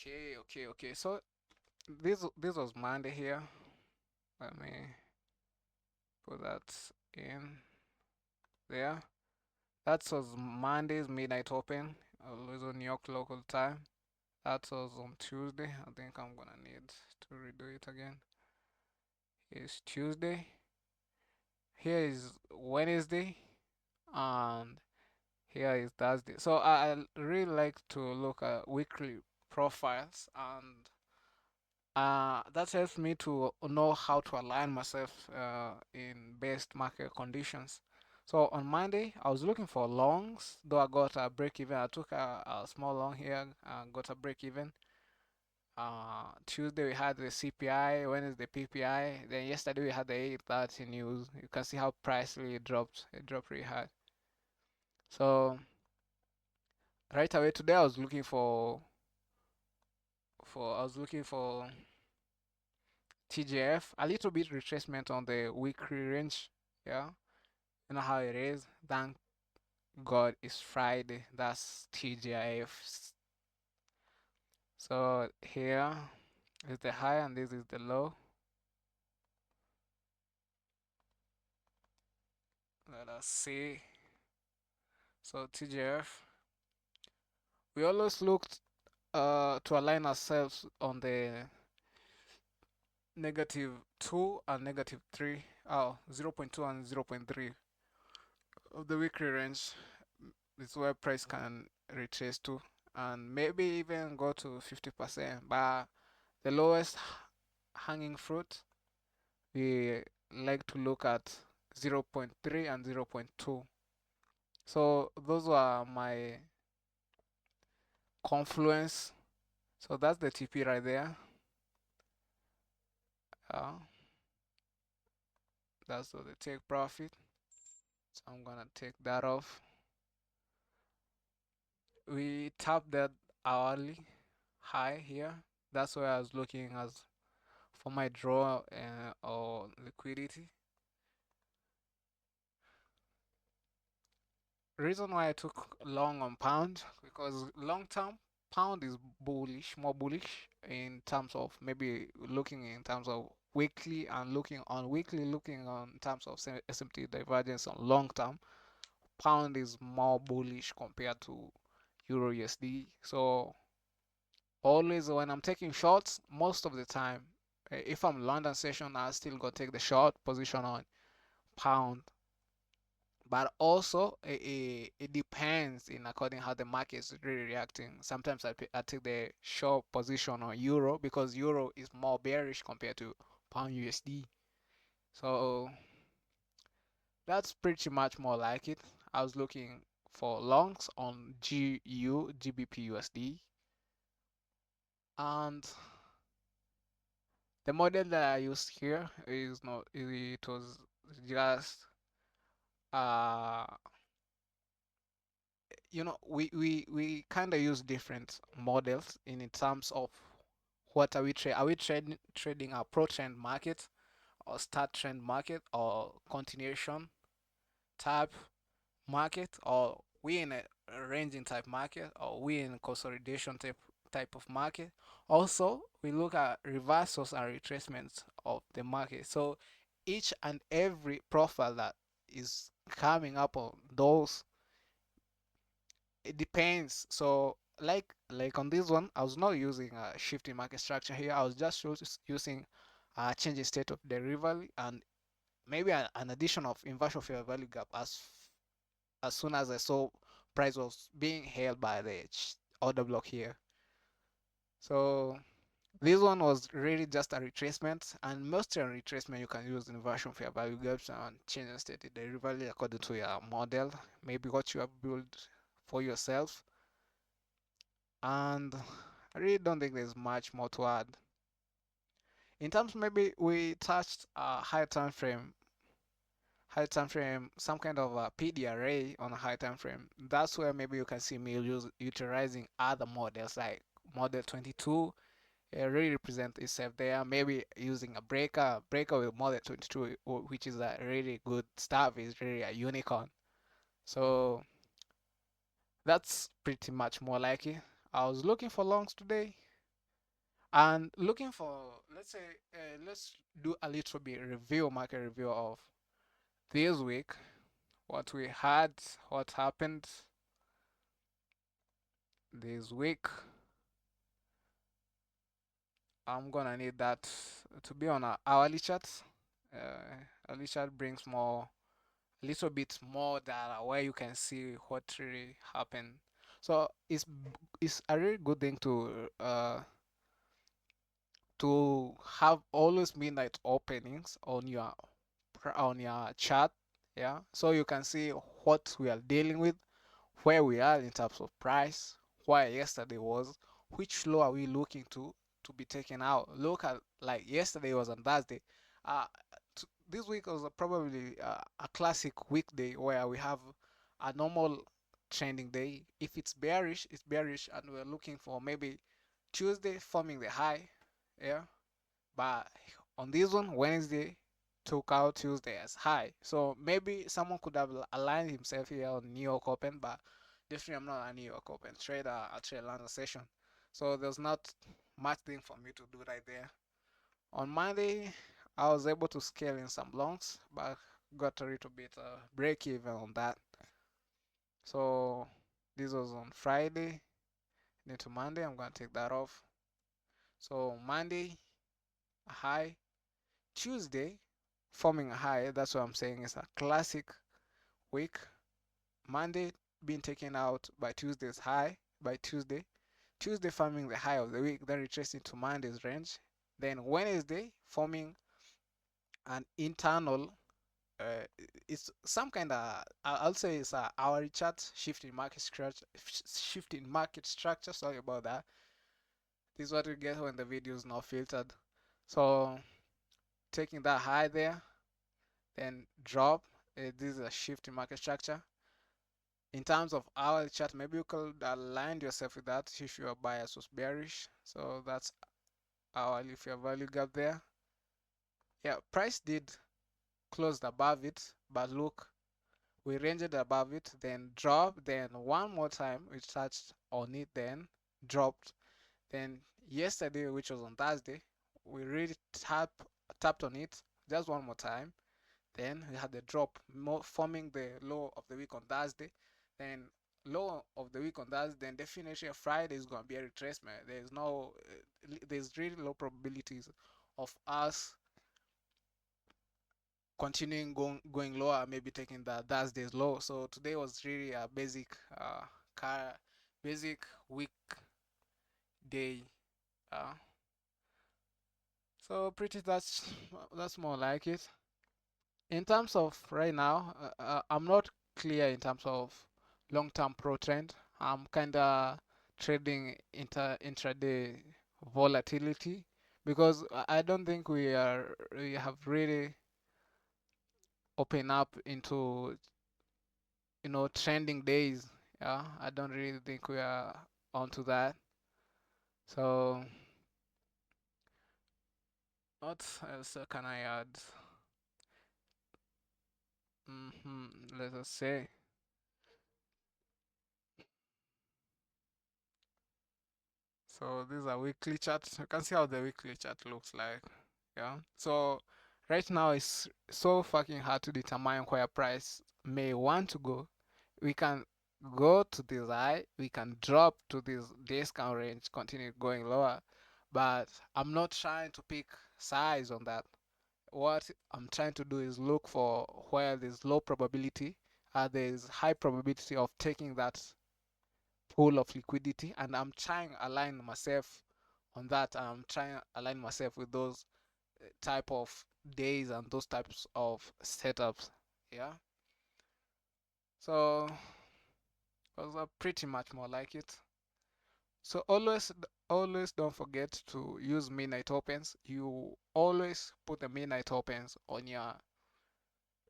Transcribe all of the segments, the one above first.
Okay. So this was Monday here. Let me put that in there. That was Monday's midnight open, always on New York local time. That was on Tuesday. I think I'm gonna need to redo it again. It's Tuesday. Here is Wednesday, and here is Thursday. So I really like to look at weekly profiles, and that helps me to know how to align myself in best market conditions. So on Monday, I was looking for longs, though I got a break even. I took a small long here, got a break even. Tuesday we had the CPI, Wednesday PPI, then yesterday we had the 8:30 news. You can see how price really dropped. It dropped really hard. So right away today I was looking for TGF, a little bit retracement on the weekly range. Yeah, you know how it is. Thank God it's Friday. That's TGIF. So here is the high and this is the low. Let us see. So TGF, we always looked to align ourselves on the -2 and -3. Oh, 0.2 and 0.3 of the weekly range. This is where price can retrace to and maybe even go to 50%. But the lowest hanging fruit, we like to look at 0.3 and 0.2. So those were my confluence. So that's the TP right there. Uh, that's what they take profit. So I'm gonna take that off. We tapped that hourly high here. That's where I was looking as for my draw or liquidity. Reason why I took long on pound because long term pound is bullish, more bullish in terms of maybe looking in terms of weekly and looking on weekly, looking on terms of SMT divergence on long term. Pound is more bullish compared to Euro USD. So always when I'm taking shorts, most of the time, if I'm London session, I still go take the short position on pound. But also, it depends in according how the market is really reacting. Sometimes I take the short position on euro because euro is more bearish compared to pound USD. So that's pretty much more like it. I was looking for longs on GBPUSD, and the model that I used here is not. It was just uh we kind of use different models in terms of what are we trade. Are we trading a pro trend market or start trend market or continuation type market, or we in a ranging type market, or we in consolidation type of market. Also, we look at reversals and retracements of the market. So each and every profile that is coming up on those, it depends. So like on this one, I was not using a shifting market structure here. I was just using a changing state of derivative and maybe an addition of inversion fair value gap as soon as I saw price was being held by the order block here. So this one was really just a retracement, and most of retracement you can use inversion fair value gaps and change the state of derivative according to your model, maybe what you have built for yourself. And I really don't think there's much more to add. In terms, maybe we touched a high time frame, some kind of a PD array on a high time frame. That's where maybe you can see me utilizing other models like model 22. It really represent itself there. Maybe using a breaker with model 22, which is a really good stuff. Is really a unicorn. So that's pretty much more like it. I was looking for longs today. And looking for, let's say, let's do a little bit review, market review of this week, what we had, what happened this week. I'm gonna need that to be on our hourly chart. Hourly chart brings more, a little bit more data where you can see what really happened. So it's a really good thing to have always midnight openings on your chart, yeah, so you can see what we are dealing with, where we are in terms of price, where yesterday was, which low are we looking to be taken out. Look at, like, yesterday was on Thursday. uh this week was probably a classic weekday where we have a normal trending day. If it's bearish, it's bearish, and we're looking for maybe Tuesday forming the high, yeah. But on this one, Wednesday took out Tuesday as high. So maybe someone could have aligned himself here on New York Open, but definitely I'm not a New York Open trader. I trade London session. So there's not much thing for me to do right there. On Monday, I was able to scale in some longs, but got a little bit break even on that. So this was on Friday. Into Monday, I'm gonna take that off. So Monday, a high. Tuesday, forming a high. That's what I'm saying. It's a classic week. Monday being taken out by Tuesday's high by Tuesday. Tuesday forming the high of the week, then retracing to Monday's range. Then Wednesday forming an internal. Uh, it's some kind of, I'll say it's a hourly chart shift in market structure. Shift in market structure. Sorry about that. This is what we get when the video is not filtered. So taking that high there, then drop. This is a shift in market structure. In terms of our chart, maybe you could align yourself with that if your bias was bearish. So that's our fair value gap there. Yeah, price did close above it, but look, we ranged above it, then dropped, then one more time we touched on it, then dropped. Then yesterday, which was on Thursday, we really tapped on it just one more time. Then we had the drop, forming the low of the week on Thursday. Then low of the week on Thursday. Then definitely Friday is going to be a retracement. There's really low probabilities of us continuing going lower, maybe taking the Thursday's low. So today was really a basic week day. Uh, so pretty that's more like it. In terms of right now, I'm not clear in terms of long-term pro trend. I'm kind of trading intraday volatility because I don't think we have really opened up into trending days. Yeah, I don't really think we are onto that. So what else can I add? Let us say. So these are weekly charts. You can see how the weekly chart looks like. Yeah. So right now it's so fucking hard to determine where price may want to go. We can go to this high, we can drop to this discount range, continue going lower. But I'm not trying to pick size on that. What I'm trying to do is look for where there's low probability, there's high probability of taking that pool of liquidity, and I'm trying to align myself on that. I'm trying to align myself with those type of days and those types of setups. Yeah. So those are pretty much more like it. So always don't forget to use midnight opens. You always put the midnight opens on your,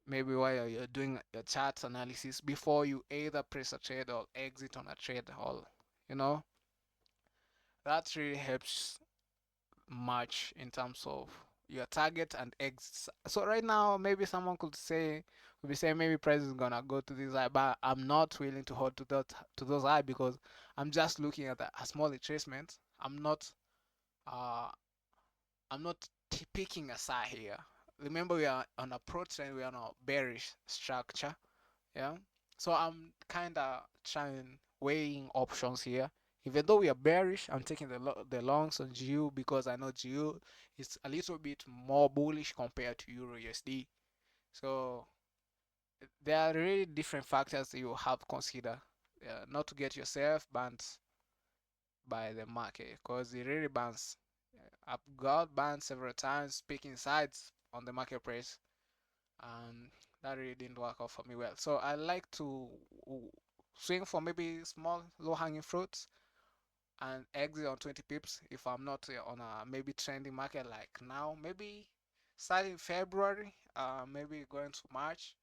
maybe while you're doing your chart analysis, before you either press a trade or exit on a trade, or you know that really helps much in terms of your target and exits. So right now, maybe someone could be saying maybe price is gonna go to this high, but I'm not willing to hold to those high because I'm just looking at a small retracement. I'm not Uh, I'm not picking a side here. Remember, we are on a pro trend, we are on a bearish structure. Yeah. So I'm kind of trying weighing options here. Even though we are bearish, I'm taking the longs on GU because I know GU is a little bit more bullish compared to Euro USD. So there are really different factors you have to consider, not to get yourself banned by the market because it really bans. I've got banned several times picking sides on the market price. That really didn't work out for me well. So I like to swing for maybe small low hanging fruits and exit on 20 pips if I'm not on a maybe trending market like now. Maybe starting February, maybe going to March,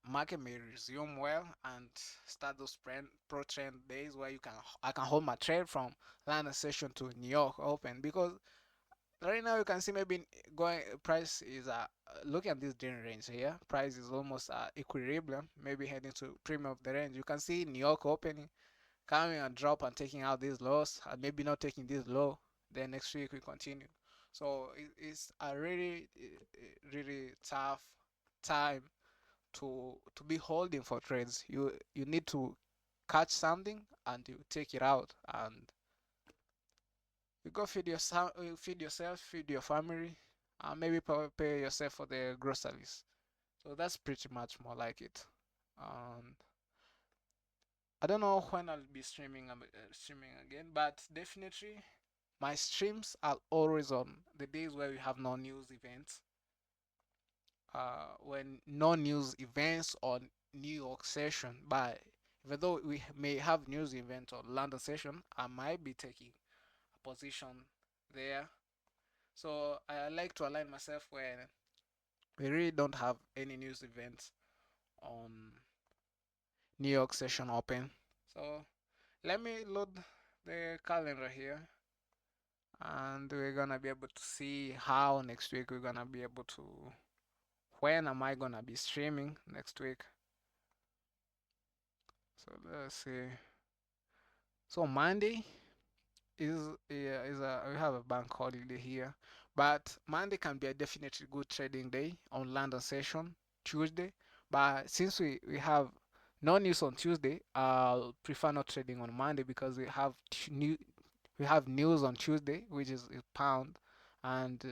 market may resume well and start those pro trend days where I can hold my trade from London session to New York open because right now you can see maybe going price is looking at this daily range here, price is almost equilibrium, maybe heading to premium of the range. You can see New York opening coming and drop and taking out these lows and maybe not taking this low, then next week we continue. So it's a really tough time to be holding for trades. You need to catch something and you take it out and you go feed yourself, feed your family, and maybe pay yourself for the groceries. So that's pretty much more like it. And I don't know when I'll be streaming again, but definitely my streams are always on the days where we have no news events. When no news events on New York session, but even though we may have news event on London session, I might be taking a position there. So I like to align myself when we really don't have any news events on New York session open. So let me load the calendar here and we're gonna be able to see how next week we're gonna be able to, when am I gonna be streaming next week. So let's see. So Monday is we have a bank holiday here, but Monday can be a definitely good trading day on London session. Tuesday, but since we have no news on Tuesday, I'll prefer not trading on Monday because we have news on Tuesday, which is pound, and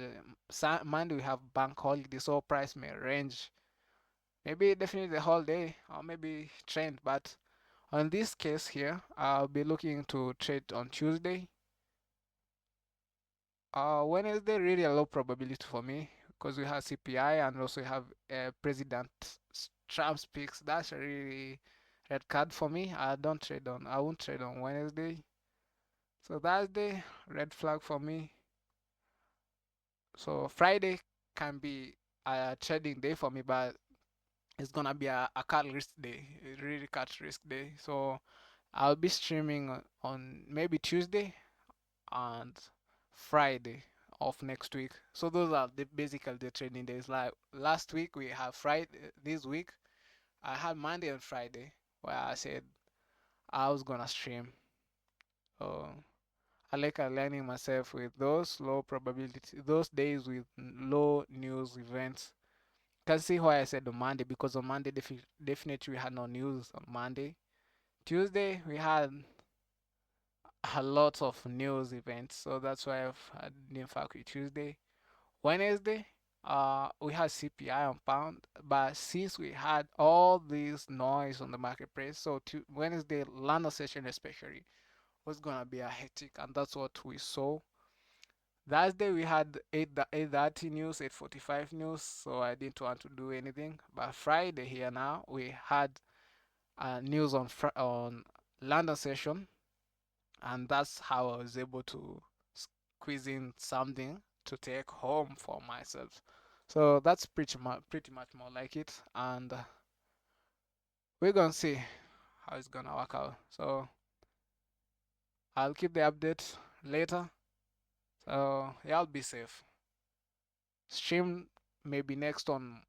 Monday we have bank holiday, so price may range. Maybe definitely the whole day, or maybe trend. But on this case here, I'll be looking to trade on Tuesday. Wednesday really a low probability for me because we have CPI and also we have President Trump's picks. That's a really red card for me. I won't trade on Wednesday. So Thursday, red flag for me. So Friday can be a trading day for me, but it's gonna be a cut risk day, a really cut risk day. So I'll be streaming on maybe Tuesday and Friday of next week. So those are basically the trading days. Like last week we have Friday. This week I had Monday and Friday where I said I was gonna stream. So I like aligning myself with those low probability, those days with low news events. Can see why I said on Monday because on Monday definitely we had no news on Monday. Tuesday we had a lot of news events, so that's why I didn't fuck with Tuesday. Wednesday, we had CPI on pound, but since we had all this noise on the marketplace, so Wednesday London session especially was gonna be a hectic, and that's what we saw. Thursday we had 8:30 news, 8:45 news, so I didn't want to do anything. But Friday here now we had news on London session, and that's how I was able to squeeze in something to take home for myself. So that's pretty much more like it, and we're gonna see how it's gonna work out. So I'll keep the update later. So y'all be safe. Stream maybe next on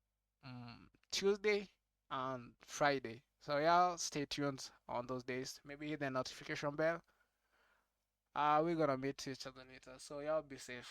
Tuesday and Friday. So y'all stay tuned on those days. Maybe hit the notification bell We're gonna meet each other later. So y'all be safe.